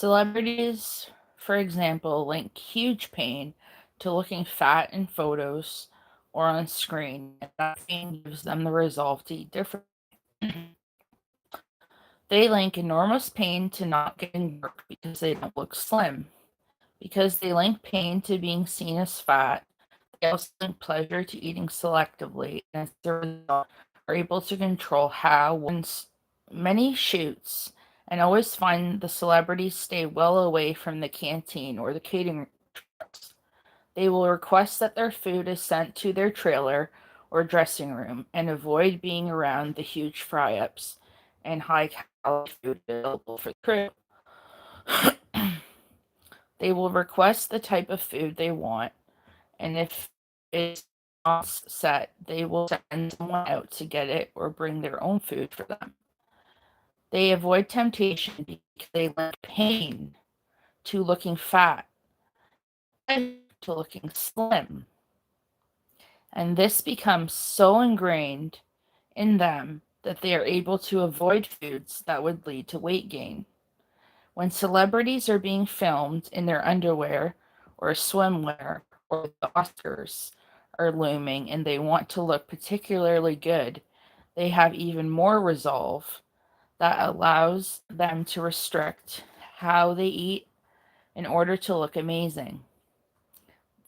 Celebrities, for example, link huge pain to looking fat in photos or on screen, and that pain gives them the resolve to eat different. They link enormous pain to not getting work because they don't look slim. Because they link pain to being seen as fat, they also link pleasure to eating selectively, and as a result, are able to control how one's many shoots and always find the celebrities stay well away from the canteen or the catering trucks. They will request that their food is sent to their trailer or dressing room and avoid being around the huge fry ups and high calorie food available for the crew. They will request the type of food they want, and if it's not set, they will send someone out to get it or bring their own food for them. They avoid temptation because they link pain to looking fat, to looking slim. And this becomes so ingrained in them that they are able to avoid foods that would lead to weight gain. When celebrities are being filmed in their underwear or swimwear or the Oscars are looming and they want to look particularly good, they have even more resolve that allows them to restrict how they eat in order to look amazing.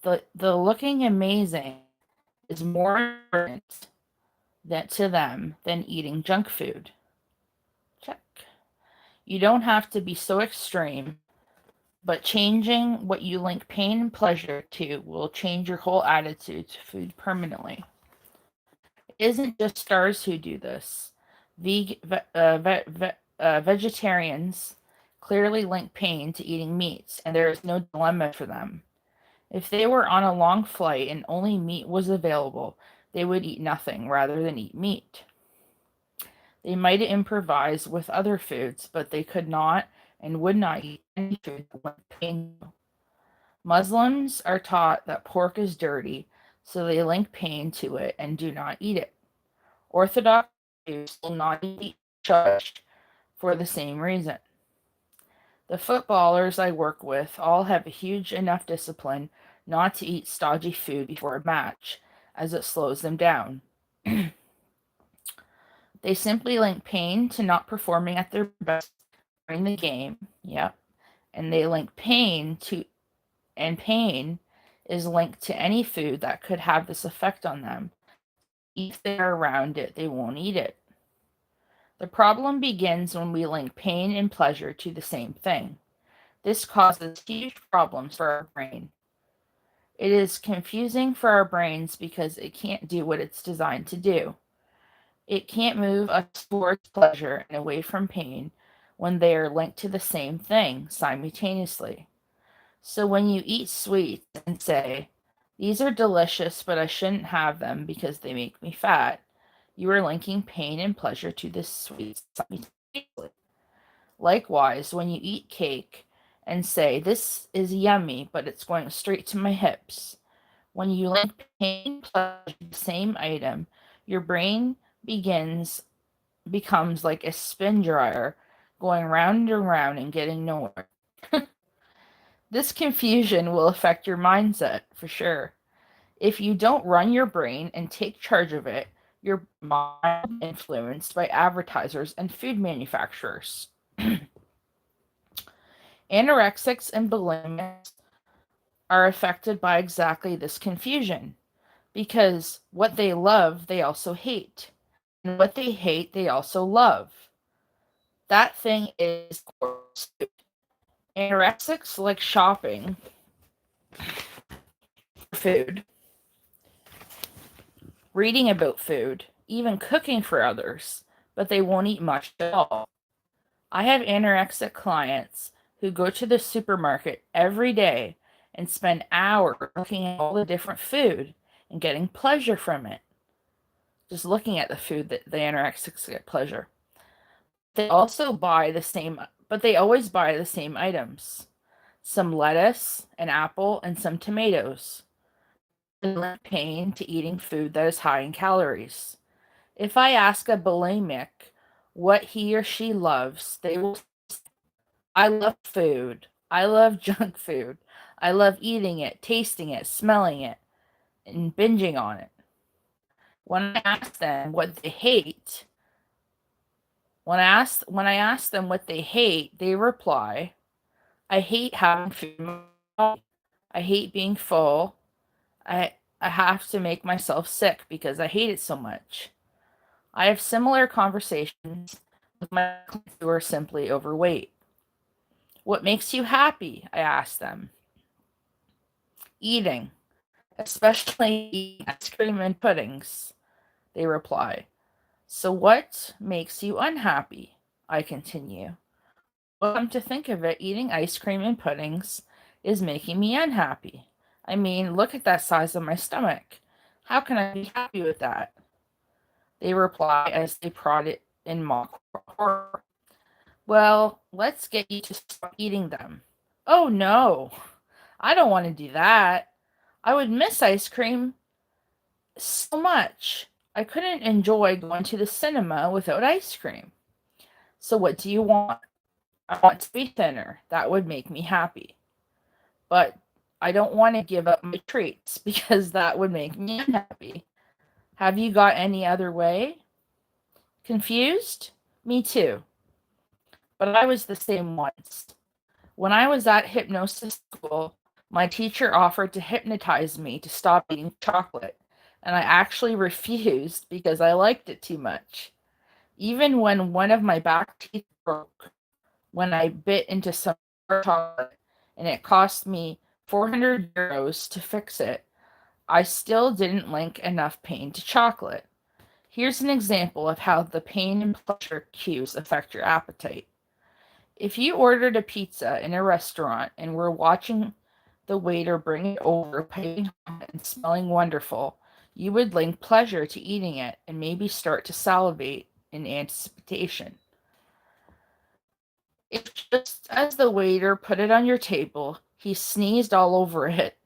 The looking amazing is more important to them than eating junk food. Check. You don't have to be so extreme, but changing what you link pain and pleasure to will change your whole attitude to food permanently. It isn't just stars who do this. Vegetarians clearly link pain to eating meats, and there is no dilemma for them. If they were on a long flight and only meat was available, they would eat nothing rather than eat meat. They might improvise with other foods, but they could not and would not eat any food that went painful. Muslims are taught that pork is dirty, so they link pain to it and do not eat it. Orthodox Jews will not eat shush for the same reason. The footballers I work with all have a huge enough discipline not to eat stodgy food before a match, as it slows them down. They simply link pain to not performing at their best during the game. Yep. And they link pain is linked to any food that could have this effect on them. If they're around it, they won't eat it. The problem begins when we link pain and pleasure to the same thing. This causes huge problems for our brain. It is confusing for our brains because it can't do what it's designed to do. It can't move us towards pleasure and away from pain when they are linked to the same thing simultaneously. So when you eat sweets and say, "These are delicious, but I shouldn't have them because they make me fat," you are linking pain and pleasure to the sweets simultaneously. Likewise, when you eat cake and say, "This is yummy, but it's going straight to my hips," when you link pain and pleasure to the same item, your brain begins becomes like a spin dryer going round and round and getting nowhere. This confusion will affect your mindset for sure. If you don't run your brain and take charge of it, your mind is influenced by advertisers and food manufacturers. Anorexics and bulimics are affected by exactly this confusion because what they love, they also hate. And what they hate, they also love. That thing is food. Anorexics like shopping for food, reading about food, even cooking for others, but they won't eat much at all. I have anorexic clients who go to the supermarket every day and spend hours looking at all the different food and getting pleasure from it. Just looking at the food that the anorexics get pleasure. They also buy the same, but they always buy the same items. Some lettuce, an apple, and some tomatoes. Pain to eating food that is high in calories. If I ask a bulimic what he or she loves, they will I love food. I love junk food. I love eating it, tasting it, smelling it, and binging on it. When I ask them what they hate, when I ask them what they hate, they reply, "I hate having food in my body. I hate being full. I have to make myself sick because I hate it so much." I have similar conversations with my clients who are simply overweight. "What makes you happy?" I ask them. "Eating, especially eating ice cream and puddings," they reply. "So what makes you unhappy?" I continue. "Well, come to think of it, eating ice cream and puddings is making me unhappy. I mean, look at that size of my stomach. How can I be happy with that?" They reply as they prod it in mock horror. "Well, let's get you to stop eating them." "Oh no, I don't want to do that. I would miss ice cream so much. I couldn't enjoy going to the cinema without ice cream." "So what do you want?" "I want to be thinner. That would make me happy. But I don't want to give up my treats because that would make me unhappy. Have you got any other way?" Confused? Me too. But I was the same once. When I was at hypnosis school, my teacher offered to hypnotize me to stop eating chocolate, and I actually refused because I liked it too much. Even when one of my back teeth broke, when I bit into some chocolate and it cost me 400 euros to fix it, I still didn't link enough pain to chocolate. Here's an example of how the pain and pleasure cues affect your appetite. If you ordered a pizza in a restaurant and were watching the waiter bring it over, piping hot and smelling wonderful, you would link pleasure to eating it and maybe start to salivate in anticipation. If just as the waiter put it on your table, he sneezed all over it,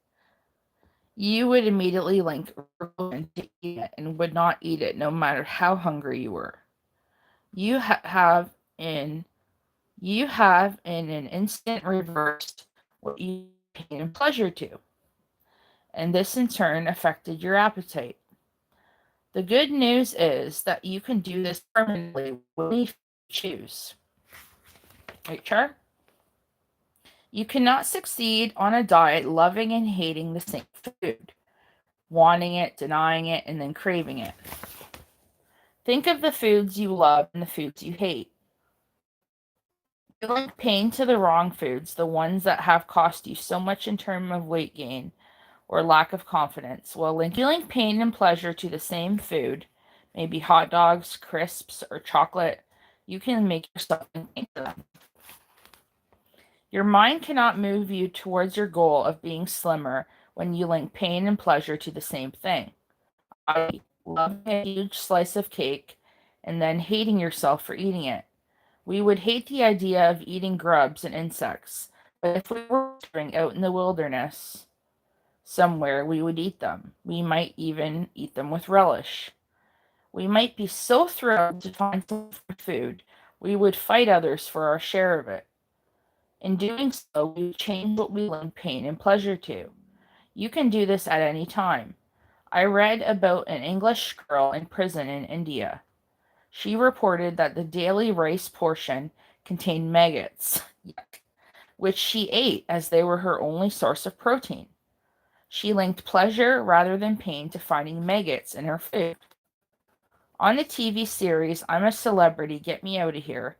you would immediately link revulsion to eat it and would not eat it no matter how hungry you were. You have in you have in an instant reversed what you pain and pleasure to, and this in turn affected your appetite. The good news is that you can do this permanently when you choose. Right, Char? You cannot succeed on a diet loving and hating the same food, wanting it, denying it, and then craving it. Think of the foods you love and the foods you hate. You link pain to the wrong foods, the ones that have cost you so much in terms of weight gain or lack of confidence, while linking pain and pleasure to the same food, maybe hot dogs, crisps, or chocolate, you can make yourself think of them. Your mind cannot move you towards your goal of being slimmer when you link pain and pleasure to the same thing. I love a huge slice of cake and then hating yourself for eating it. We would hate the idea of eating grubs and insects, but if we were wandering out in the wilderness somewhere, we would eat them. We might even eat them with relish. We might be so thrilled to find some food, we would fight others for our share of it. In doing so, we change what we link pain and pleasure to. You can do this at any time. I read about an English girl in prison in India. She reported that the daily rice portion contained maggots, which she ate as they were her only source of protein. She linked pleasure rather than pain to finding maggots in her food. On the TV series I'm a Celebrity, Get Me Out of Here,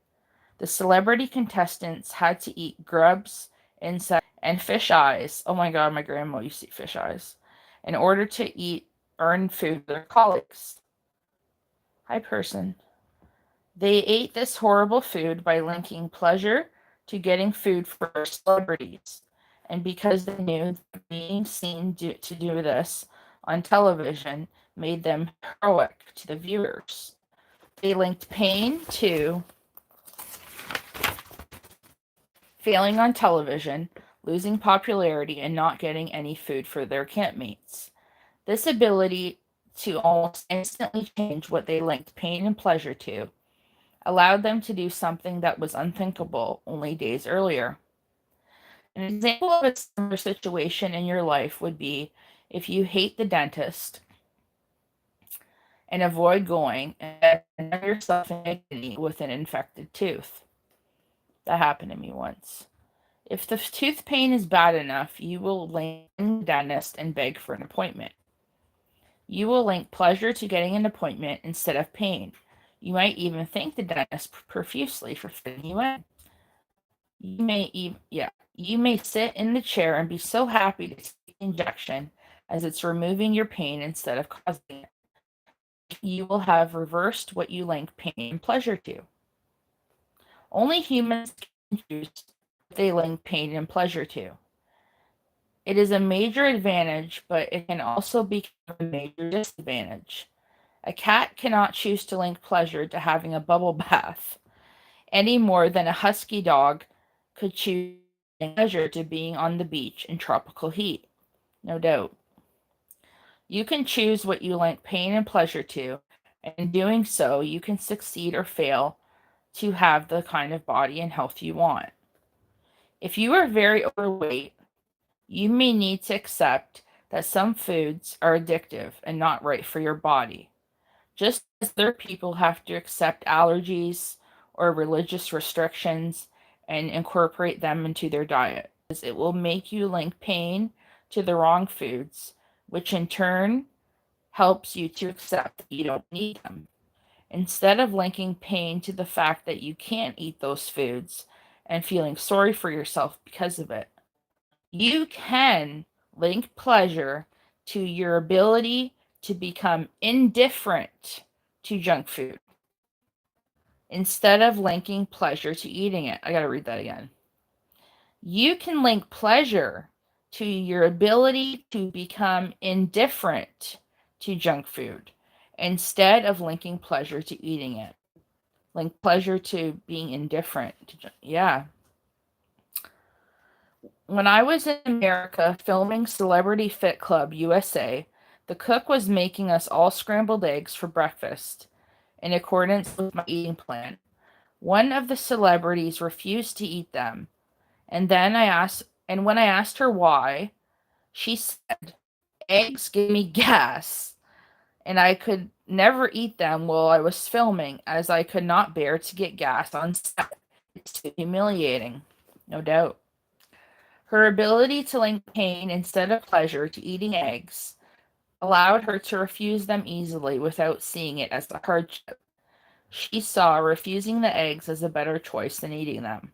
the celebrity contestants had to eat grubs, insects, and fish eyes. Oh my god, my grandma used to eat fish eyes. In order to earn food for their colleagues. Hi, person. They ate this horrible food by linking pleasure to getting food for celebrities. And because they knew that being seen to do this on television made them heroic to the viewers. They linked pain to failing on television, losing popularity, and not getting any food for their campmates. This ability to almost instantly change what they linked pain and pleasure to allowed them to do something that was unthinkable only days earlier. An example of a similar situation in your life would be if you hate the dentist and avoid going and find yourself in agony with an infected tooth. That happened to me once. If the tooth pain is bad enough, you will link the dentist and beg for an appointment. You will link pleasure to getting an appointment instead of pain. You might even thank the dentist profusely for fitting you in. You may sit in the chair and be so happy to take the injection as it's removing your pain instead of causing it. You will have reversed what you link pain and pleasure to. Only humans can choose what they link pain and pleasure to. It is a major advantage, but it can also become a major disadvantage. A cat cannot choose to link pleasure to having a bubble bath any more than a husky dog could choose pleasure to being on the beach in tropical heat. No doubt. You can choose what you link pain and pleasure to, and in doing so, you can succeed or fail to have the kind of body and health you want. If you are very overweight, you may need to accept that some foods are addictive and not right for your body, just as other people have to accept allergies or religious restrictions and incorporate them into their diet. It will make you link pain to the wrong foods, which in turn helps you to accept that you don't need them. Instead of linking pain to the fact that you can't eat those foods and feeling sorry for yourself because of it, you can link pleasure to your ability to become indifferent to junk food instead of linking pleasure to eating it. I got to read that again. You can link pleasure to your ability to become indifferent to junk food instead of linking pleasure to eating it. Link pleasure to being indifferent to yeah. When I was in America filming Celebrity Fit Club USA, the cook was making us all scrambled eggs for breakfast in accordance with my eating plan. One of the celebrities refused to eat them, and when I asked her why, she said, "Eggs give me gas, and I could never eat them while I was filming as I could not bear to get gas on set. It's too humiliating." No doubt. Her ability to link pain instead of pleasure to eating eggs allowed her to refuse them easily without seeing it as a hardship. She saw refusing the eggs as a better choice than eating them.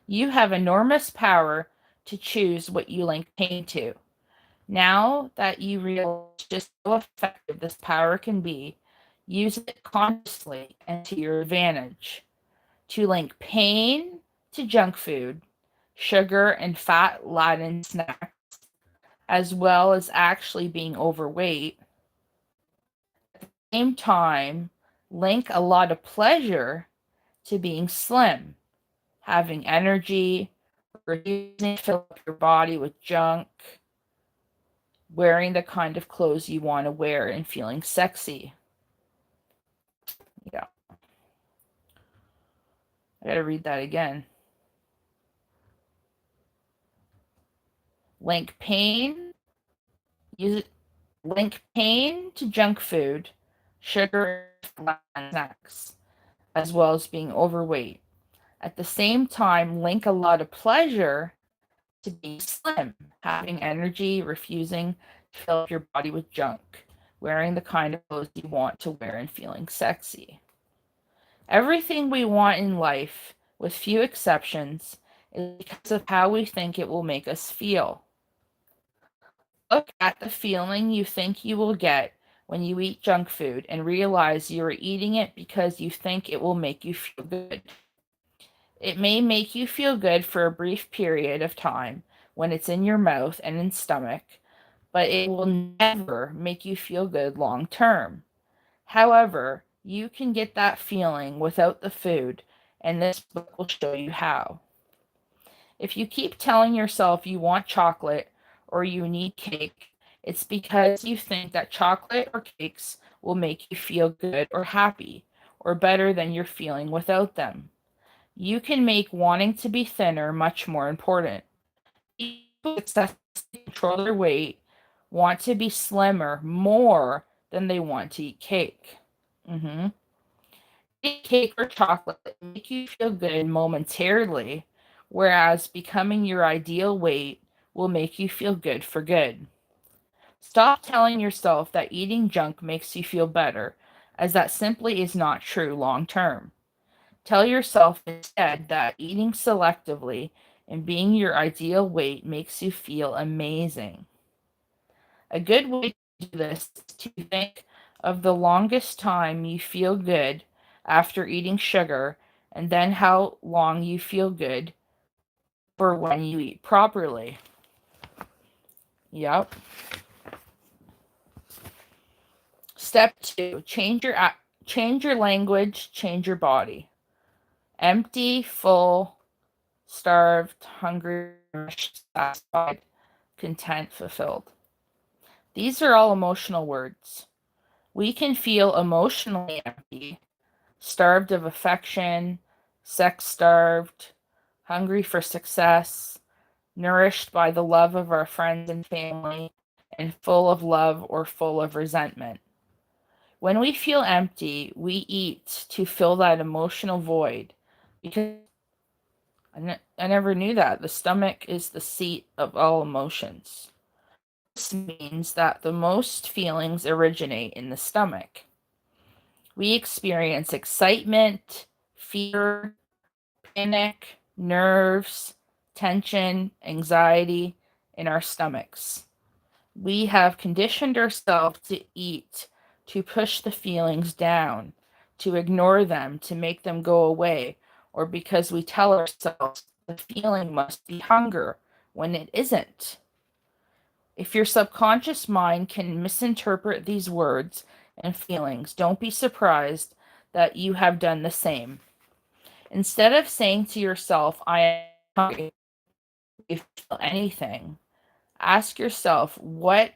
You have enormous power to choose what you link pain to. Now that you realize just how effective this power can be, use it consciously and to your advantage. To link pain to junk food, sugar and fat-laden snacks, as well as actually being overweight. At the same time, link a lot of pleasure to being slim, having energy, refusing to fill up your body with junk, wearing the kind of clothes you want to wear, and feeling sexy. Yeah. I gotta read that again. Link pain to junk food, sugar, and snacks, as well as being overweight. At the same time, link a lot of pleasure to being slim, having energy, refusing to fill up your body with junk, wearing the kind of clothes you want to wear, and feeling sexy. Everything we want in life, with few exceptions, is because of how we think it will make us feel. Look at the feeling you think you will get when you eat junk food and realize you are eating it because you think it will make you feel good. It may make you feel good for a brief period of time when it's in your mouth and in stomach, but it will never make you feel good long term. However, you can get that feeling without the food, and this book will show you how. If you keep telling yourself you want chocolate or you need cake, it's because you think that chocolate or cakes will make you feel good or happy, or better than you're feeling without them. You can make wanting to be thinner much more important. People who successfully control their weight want to be slimmer more than they want to eat cake. Mm-hmm. Eating cake or chocolate make you feel good momentarily, whereas becoming your ideal weight will make you feel good for good. Stop telling yourself that eating junk makes you feel better, as that simply is not true long term. Tell yourself instead that eating selectively and being your ideal weight makes you feel amazing. A good way to do this is to think of the longest time you feel good after eating sugar and then how long you feel good for when you eat properly. Yep. Step 2, change your language, change your body. Empty, full, starved, hungry, satisfied, content, fulfilled. These are all emotional words. We can feel emotionally empty, starved of affection, sex starved, hungry for success, nourished by the love of our friends and family, and full of love or full of resentment. When we feel empty, we eat to fill that emotional void because I never knew that. The stomach is the seat of all emotions. This means that the most feelings originate in the stomach. We experience excitement, fear, panic, nerves, tension, anxiety in our stomachs. We have conditioned ourselves to eat, to push the feelings down, to ignore them, to make them go away, or because we tell ourselves the feeling must be hunger when it isn't. If your subconscious mind can misinterpret these words and feelings, don't be surprised that you have done the same. Instead of saying to yourself, I am hungry, if you feel anything, ask yourself what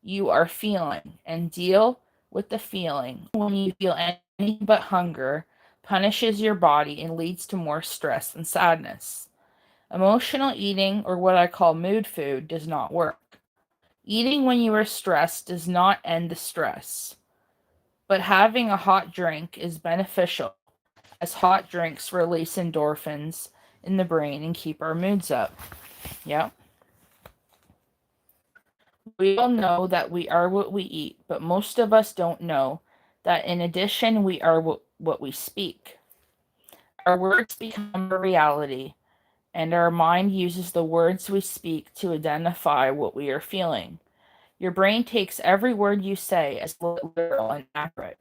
you are feeling and deal with the feeling. When you feel anything but hunger, punishes your body and leads to more stress and sadness. Emotional eating, or what I call mood food, does not work. Eating when you are stressed does not end the stress, but having a hot drink is beneficial, as hot drinks release endorphins in the brain and keep our moods up. Yeah. We all know that we are what we eat, but most of us don't know that in addition, we are what we speak. Our words become a reality, and our mind uses the words we speak to identify what we are feeling. Your brain takes every word you say as literal and accurate.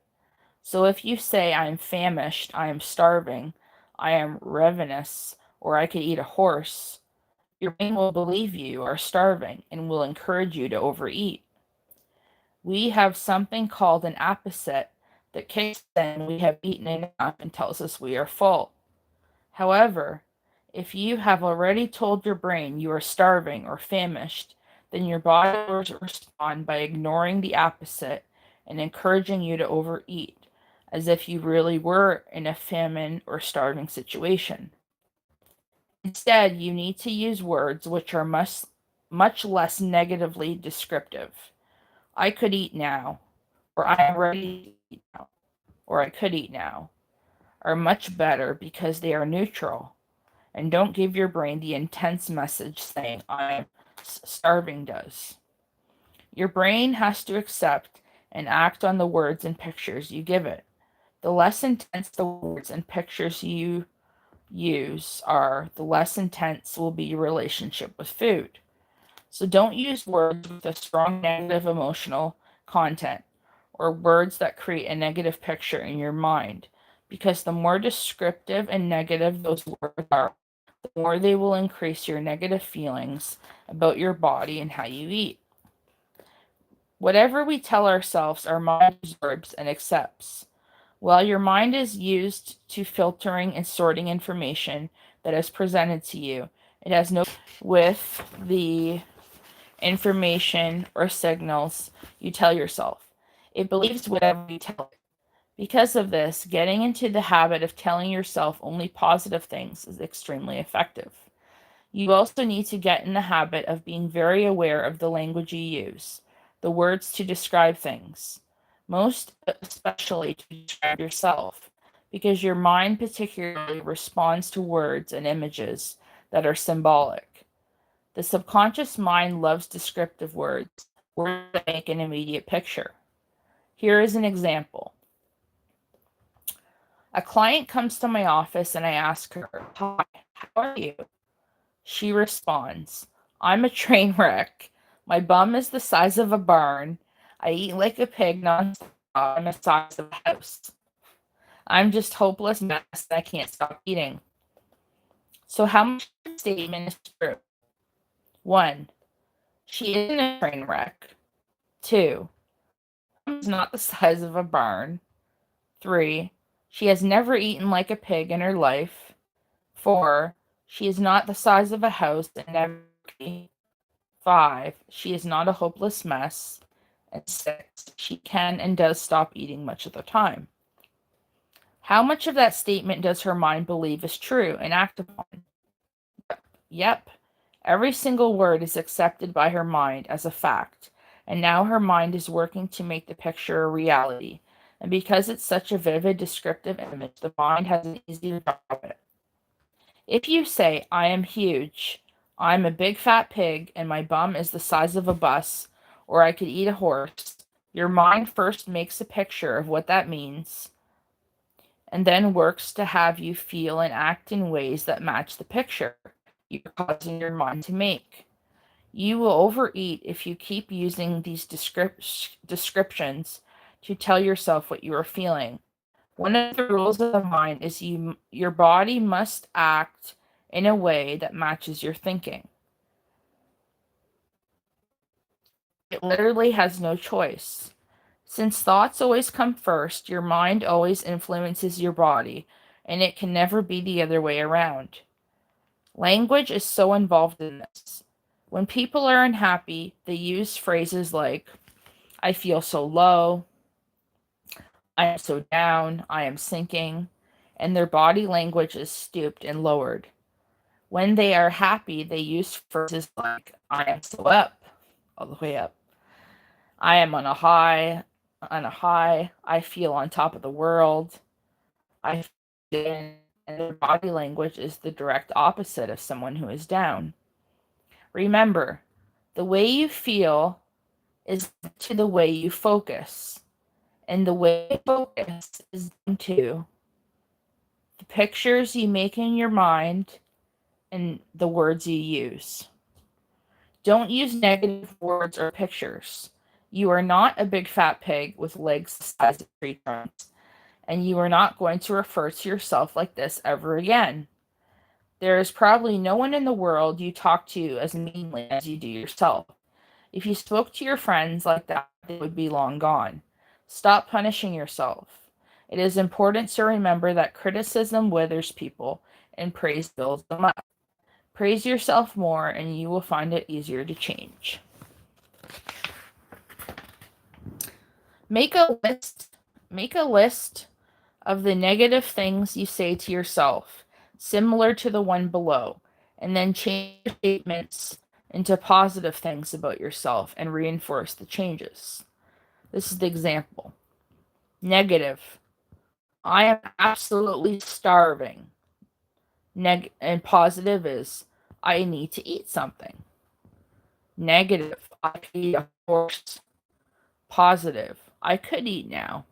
So if you say, I am famished, I am starving, I am ravenous, or I could eat a horse, your brain will believe you are starving and will encourage you to overeat. We have something called an apposite that kicks in when we have eaten enough and tells us we are full. However, if you have already told your brain you are starving or famished, then your body will respond by ignoring the opposite and encouraging you to overeat, as if you really were in a famine or starving situation. Instead, you need to use words which are much less negatively descriptive. I could eat now, or I am ready to eat now, or I could eat now, are much better because they are neutral and don't give your brain the intense message saying, I am starving does. Your brain has to accept and act on the words and pictures you give it. The less intense the words and pictures you use are, the less intense will be your relationship with food. So don't use words with a strong negative emotional content or words that create a negative picture in your mind, because the more descriptive and negative those words are, the more they will increase your negative feelings about your body and how you eat. Whatever we tell ourselves, our mind absorbs and accepts. While your mind is used to filtering and sorting information that is presented to you, it has no with the information or signals you tell yourself. It believes whatever you tell it Because of this, getting into the habit of telling yourself only positive things is extremely effective. You also need to get in the habit of being very aware of the language you use, the words to describe things, most especially to describe yourself, because your mind particularly responds to words and images that are symbolic. The subconscious mind loves descriptive words, words that make an immediate picture. Here is an example. A client comes to my office and I ask her, "Hi, how are you?" She responds, "I'm a train wreck. My bum is the size of a barn. I eat like a pig nonstop. I'm the size of a house. I'm just hopeless mess and I can't stop eating." So how much of the statement is true? 1. She isn't a train wreck. 2. Is not the size of a barn. 3. She has never eaten like a pig in her life. 4. She is not the size of a house and never will be. 5. She is not a hopeless mess. And 6. She can and does stop eating much of the time. How much of that statement does her mind believe is true and act upon? Yep. Every single word is accepted by her mind as a fact, and now her mind is working to make the picture a reality. And because it's such a vivid, descriptive image, the mind has an easy job of it. If you say, "I am huge," "I'm a big fat pig, and my bum is the size of a bus," or "I could eat a horse," your mind first makes a picture of what that means and then works to have you feel and act in ways that match the picture you're causing your mind to make. You will overeat if you keep using these descriptions to tell yourself what you are feeling. One of the rules of the mind is your body must act in a way that matches your thinking. It literally has no choice. Since thoughts always come first, your mind always influences your body, and it can never be the other way around. Language is so involved in this. When people are unhappy, they use phrases like, "I feel so low," "I am so down," "I am sinking," and their body language is stooped and lowered. When they are happy, they use phrases like, "I am so up," all the way up. "I am on a high, I feel on top of the world," "I feel in," and their body language is the direct opposite of someone who is down. Remember, the way you feel is to the way you focus, and the way you focus is to the pictures you make in your mind and the words you use. Don't use negative words or pictures. You are not a big fat pig with legs the size of tree trunks, and you are not going to refer to yourself like this ever again. There is probably no one in the world you talk to as meanly as you do yourself. If you spoke to your friends like that, they would be long gone. Stop punishing yourself. It is important to remember that criticism withers people and praise builds them up. Praise yourself more and you will find it easier to change. Make a list of the negative things you say to yourself, similar to the one below, and then change your statements into positive things about yourself and reinforce the changes. This is the example. Negative: "I am absolutely starving." And positive is, "I need to eat something." Negative: "I could eat a horse." Positive: "I could eat now."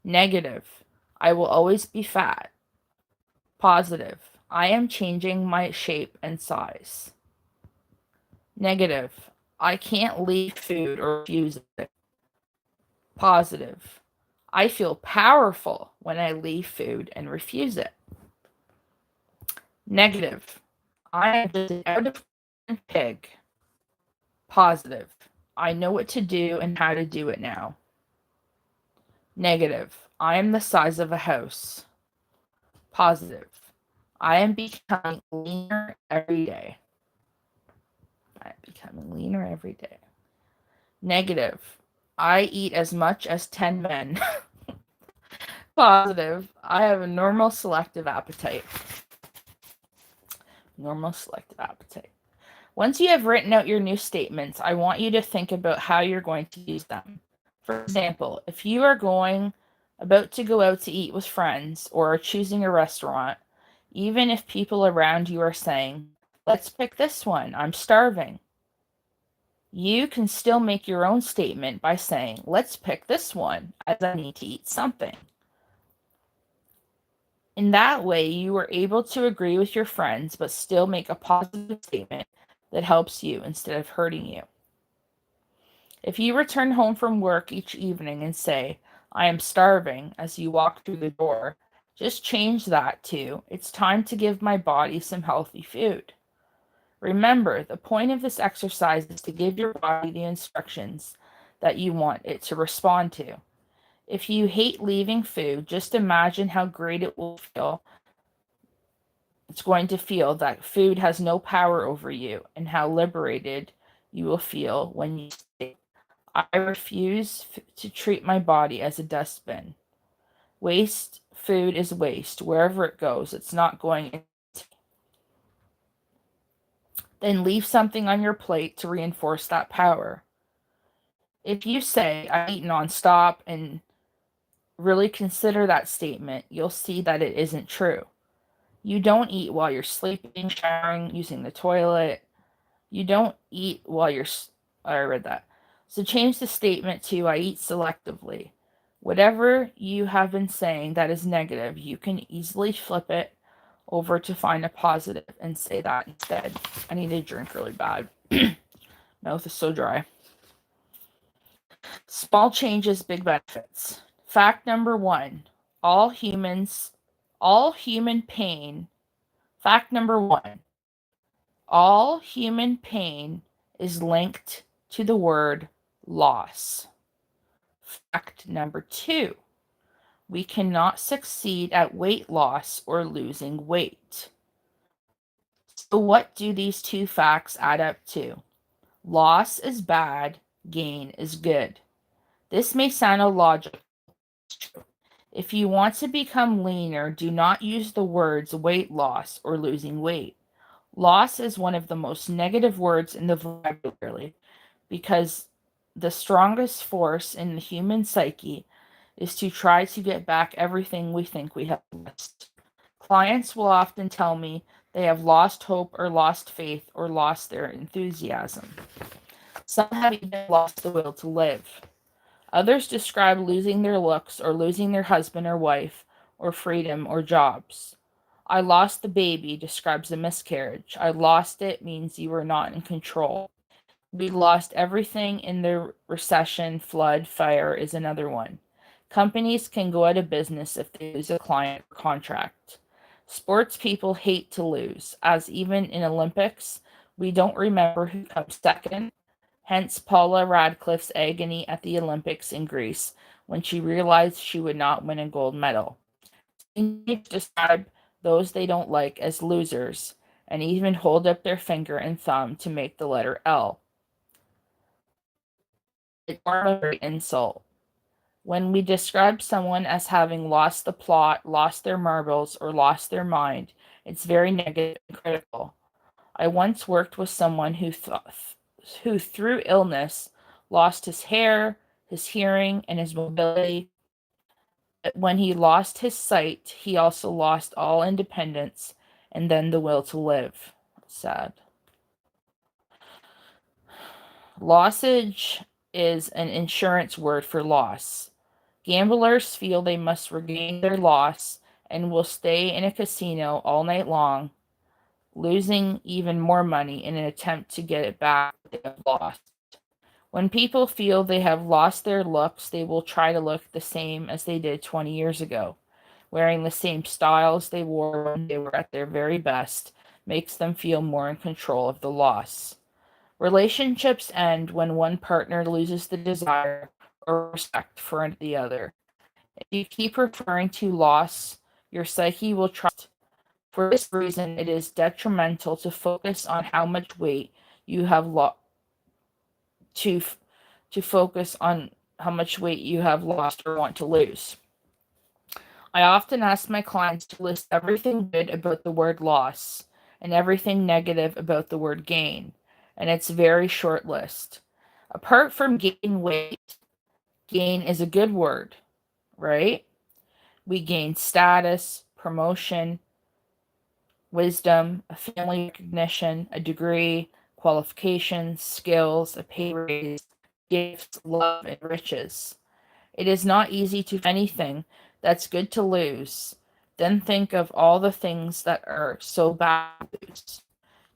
Negative: "I will always be fat." Positive: "I am changing my shape and size." Negative: "I can't leave food or refuse it." Positive: "I feel powerful when I leave food and refuse it." Negative: "I am just an out of pig." Positive: "I know what to do and how to do it now." Negative: "I am the size of a house." Positive: "I am becoming leaner every day." I'm becoming leaner every day. Negative: "I eat as much as 10 men." positive. I have a normal selective appetite. Normal selective appetite. Once you have written out your new statements, I want you to think about how you're going to use them. For example, if you are about to go out to eat with friends or are choosing a restaurant, even if people around you are saying, "Let's pick this one, I'm starving," you can still make your own statement by saying, "Let's pick this one, as I need to eat something." In that way, you are able to agree with your friends but still make a positive statement that helps you instead of hurting you. If you return home from work each evening and say, "I am starving," as you walk through the door, just change that to, "It's time to give my body some healthy food." Remember, the point of this exercise is to give your body the instructions that you want it to respond to. If you hate leaving food, just imagine how great it will feel. It's going to feel that food has no power over you and how liberated you will feel when you say, "I refuse to treat my body as a dustbin. Waste food is waste. Wherever it goes, it's not going in." Then leave something on your plate to reinforce that power. If you say, "I eat nonstop," and really consider that statement, you'll see that it isn't true. You don't eat while you're sleeping, showering, using the toilet. You don't eat while you're. I read that. So change the statement to, "I eat selectively." Whatever you have been saying that is negative, you can easily flip it over to find a positive and say that instead. I need a drink really bad. Mouth is so dry. Small changes, big benefits. Fact number 1. All human pain. Fact number 1. All human pain is linked to the word loss. Fact number 2. We cannot succeed at weight loss or losing weight. So what do these two facts add up to? Loss is bad, gain is good. This may sound illogical. If you want to become leaner, do not use the words weight loss or losing weight. Loss is one of the most negative words in the vocabulary because the strongest force in the human psyche is to try to get back everything we think we have lost. Clients will often tell me they have lost hope or lost faith or lost their enthusiasm. Some have even lost the will to live. Others describe losing their looks or losing their husband or wife or freedom or jobs. "I lost the baby" describes a miscarriage. "I lost it" means you were not in control. "We lost everything in the recession, flood, fire" is another one. Companies can go out of business if they lose a client or contract. Sports people hate to lose, as even in Olympics, we don't remember who comes second. Hence Paula Radcliffe's agony at the Olympics in Greece when she realized she would not win a gold medal. Teenagers describe those they don't like as losers and even hold up their finger and thumb to make the letter L. It's a great insult. When we describe someone as having lost the plot, lost their marbles, or lost their mind, it's very negative and critical. I once worked with someone who through illness lost his hair, his hearing, and his mobility. But when he lost his sight, he also lost all independence and then the will to live. Sad. Lossage is an insurance word for loss. Gamblers feel they must regain their loss and will stay in a casino all night long, losing even more money in an attempt to get it back they have lost. When people feel they have lost their looks, they will try to look the same as they did 20 years ago. Wearing the same styles they wore when they were at their very best makes them feel more in control of the loss. Relationships end when one partner loses the desire or respect for the other. If you keep referring to loss, your psyche will trust. For this reason, it is detrimental to focus on how much weight you have lost. To focus on how much weight you have lost or want to lose. I often ask my clients to list everything good about the word loss and everything negative about the word gain, and it's a very short list. Apart from gain weight, gain is a good word, right? We gain status, promotion, wisdom, a family recognition, a degree, qualifications, skills, a pay raise, gifts, love, and riches. It is not easy to find anything that's good to lose. Then think of all the things that are so bad to lose.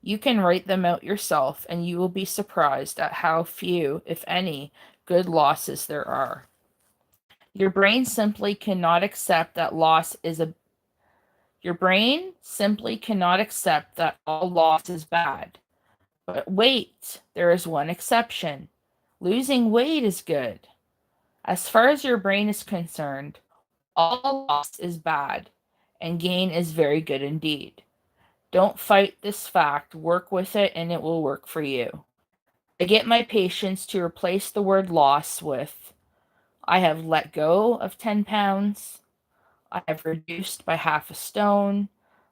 You can write them out yourself, and you will be surprised at how few, if any, good losses there are. Your brain simply cannot accept that loss is a Your brain simply cannot accept that all loss is bad. But wait, there is one exception. Losing weight is good. As far as your brain is concerned, all loss is bad, and gain is very good indeed. Don't fight this fact, work with it, and it will work for you. I get my patients to replace the word loss with I have let go of 10 pounds, I have reduced by half a stone,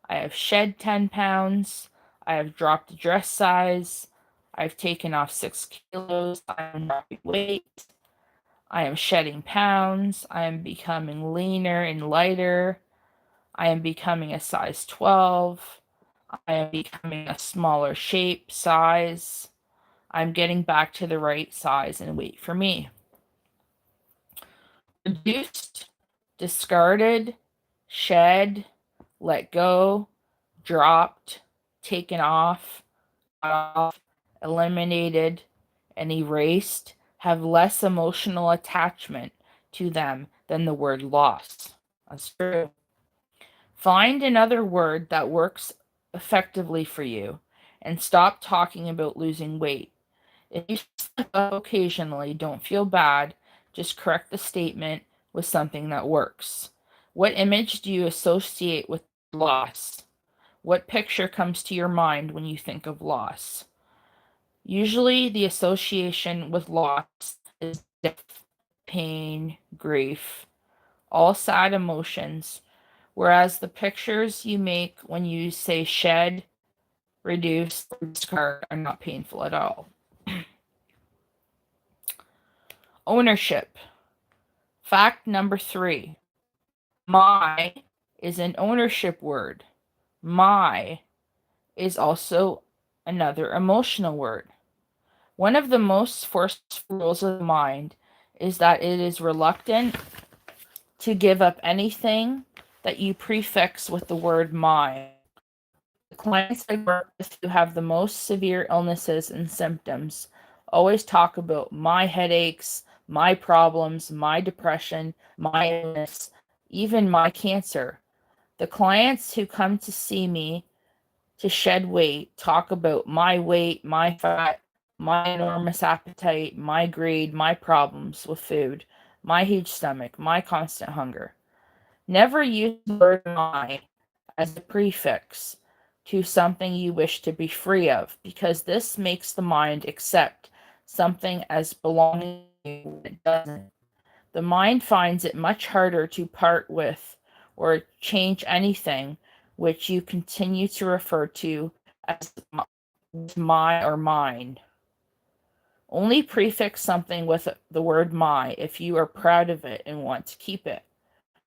I have shed 10 pounds, I have dropped a dress size, I've taken off 6 kilos, I am dropping weight, I am shedding pounds, I am becoming leaner and lighter, I am becoming a size 12, I am becoming a smaller shape, size, I'm getting back to the right size and weight for me. Reduced, discarded, shed, let go, dropped, taken off, cut off, eliminated, and erased have less emotional attachment to them than the word loss. That's true. Find another word that works effectively for you and stop talking about losing weight. If you slip up occasionally, don't feel bad. Just correct the statement with something that works. What image do you associate with loss? What picture comes to your mind when you think of loss? Usually, the association with loss is death, pain, grief, all sad emotions, whereas the pictures you make when you say shed, reduce, or discard are not painful at all. Ownership. Fact number 3. My is an ownership word. My is also another emotional word. One of the most forceful rules of the mind is that it is reluctant to give up anything that you prefix with the word my. The clients I work with who have the most severe illnesses and symptoms always talk about my headaches, my problems, my depression, my illness, even my cancer. The clients who come to see me to shed weight talk about my weight, my fat, my enormous appetite, my greed, my problems with food, my huge stomach, my constant hunger. Never use the word my as a prefix to something you wish to be free of, because this makes the mind accept something as belonging to you when it doesn't. The mind finds it much harder to part with or change anything which you continue to refer to as my or mine. Only prefix something with the word my if you are proud of it and want to keep it.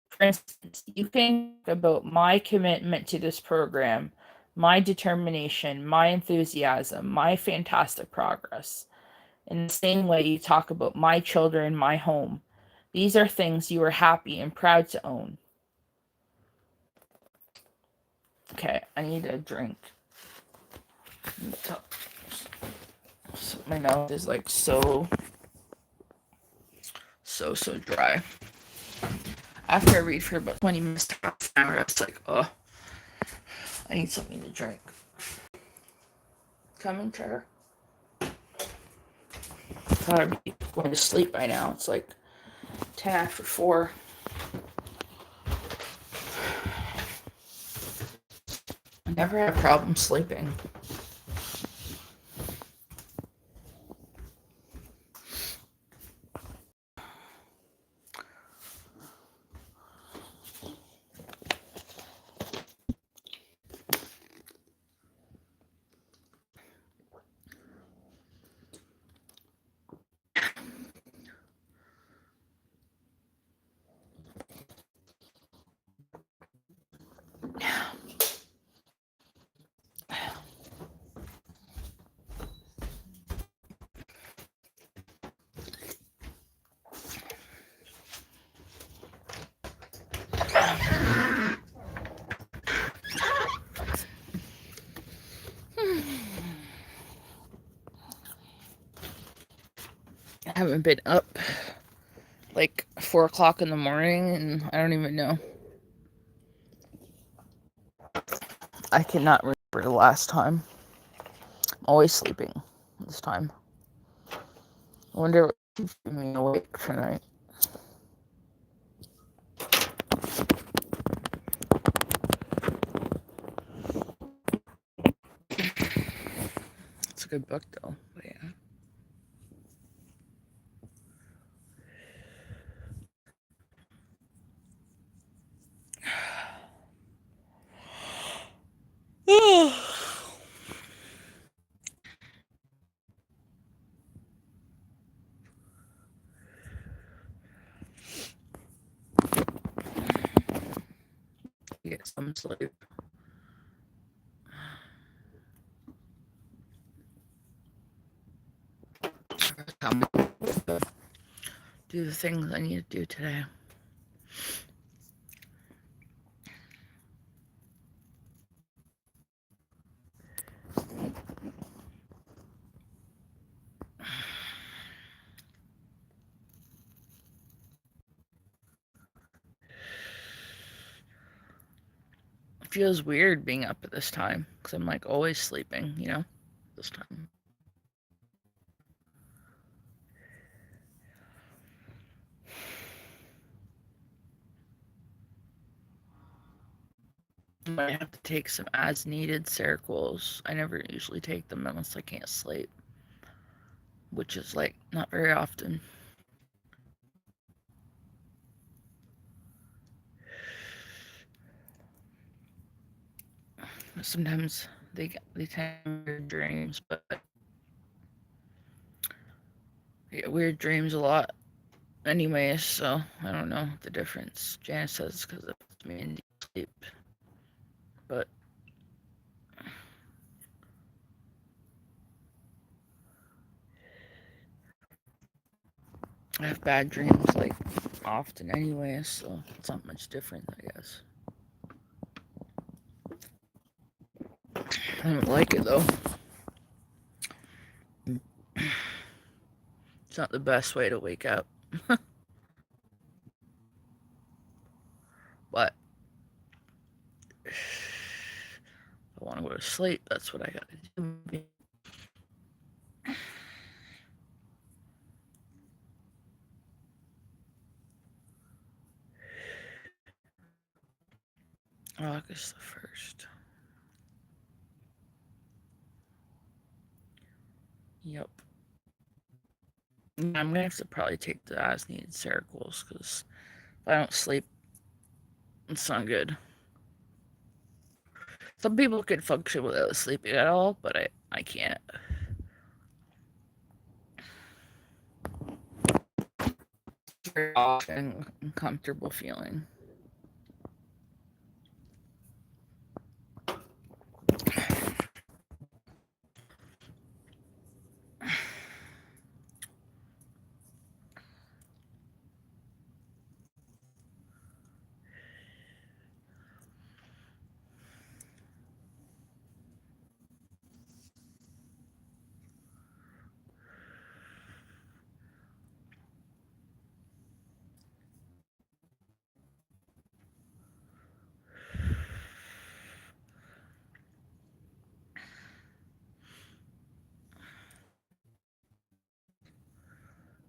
For instance, you can talk about my commitment to this program, my determination, my enthusiasm, my fantastic progress. In the same way you talk about my children, my home. These are things you are happy and proud to own. Okay, I need a drink. My mouth is like so dry. After I read for about 20 minutes to half an hour, I was like, oh, I need something to drink. Coming, Trevor. I thought I'd be going to sleep by now. It's like 10 after 4. I never have problems sleeping. haven't been up like 4 o'clock in the morning, and I don't even know. I cannot remember the last time. I'm always sleeping this time. I wonder what keeps me awake tonight. It's a good book, though. But yeah. Get some sleep. Do the things I need to do today. It feels weird being up at this time because I'm like always sleeping, this time. I might have to take some as needed Seroquels. I never usually take them unless I can't sleep, which is like not very often. Sometimes they tend weird dreams, but I get weird dreams a lot anyways, so I don't know the difference. Janice says it's because it puts me in deep sleep, but I have bad dreams like often anyways, so it's not much different, I guess. I don't like it though. It's not the best way to wake up. But if I want to go to sleep, that's what I gotta do. August the 1st. Yep. I'm gonna have to probably take the as needed Seroquels because if I don't sleep, it's not good. Some people can function without sleeping at all, but I can't. It's very odd and uncomfortable feeling.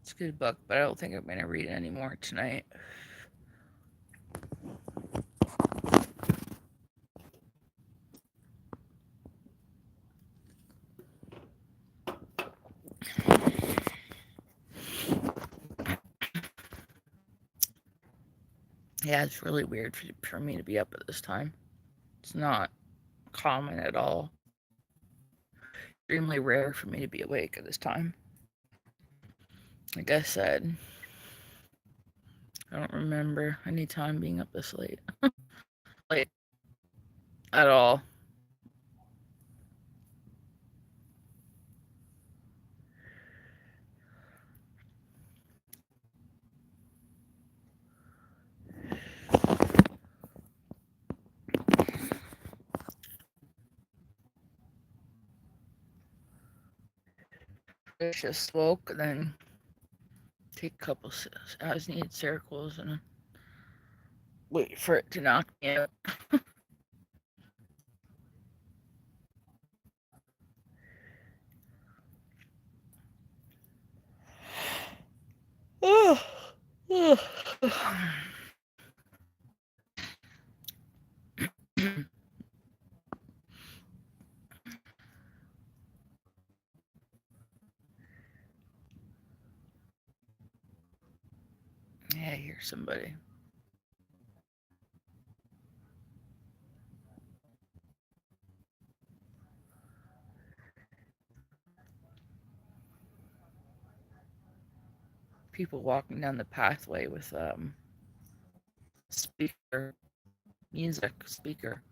It's a good book, but I don't think I'm gonna read it anymore tonight. Yeah, it's really weird for me to be up at this time. It's not common at all. Extremely rare for me to be awake at this time. Like I said, I don't remember any time being up this late. Like, at all. I just woke, and then take a couple as needed circles and wait for it to knock me out. Yeah, I hear somebody. People walking down the pathway with music speaker.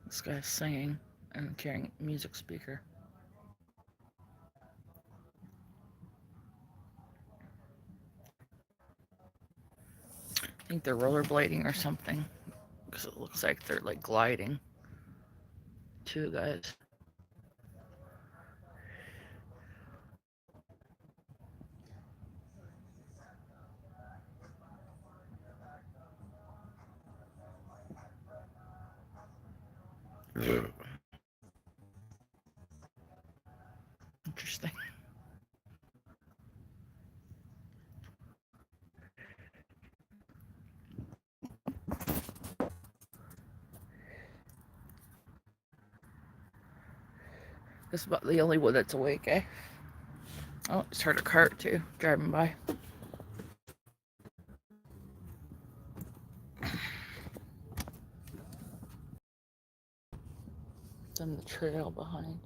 This guy's singing and carrying a music speaker. I think they're rollerblading or something, because it looks like they're like gliding. Two guys. Interesting. This is about the only one that's awake, eh? Oh, just heard a cart too, driving by. It's on the trail behind.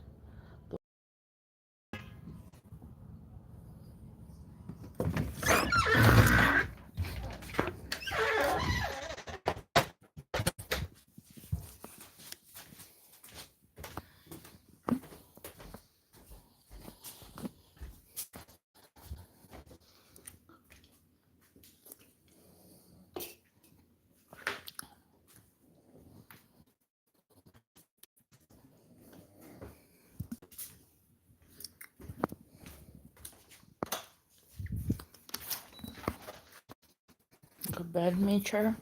Go to bed, Meacher?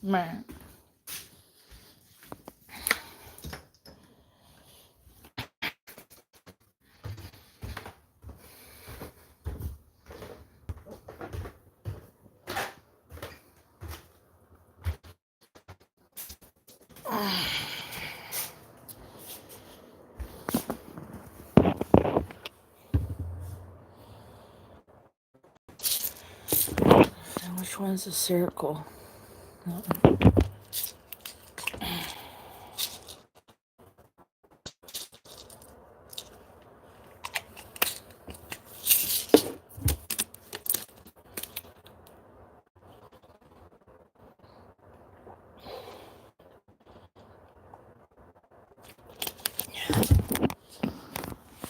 Man. Which one's a circle?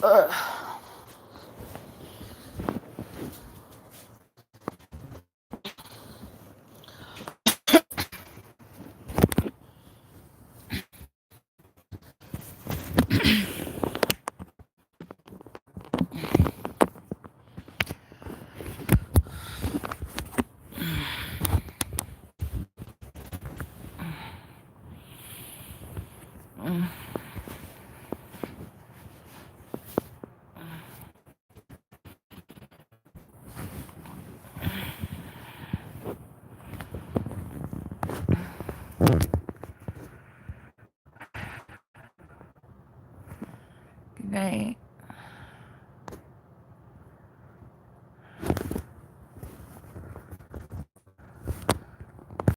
Ugh. Good night.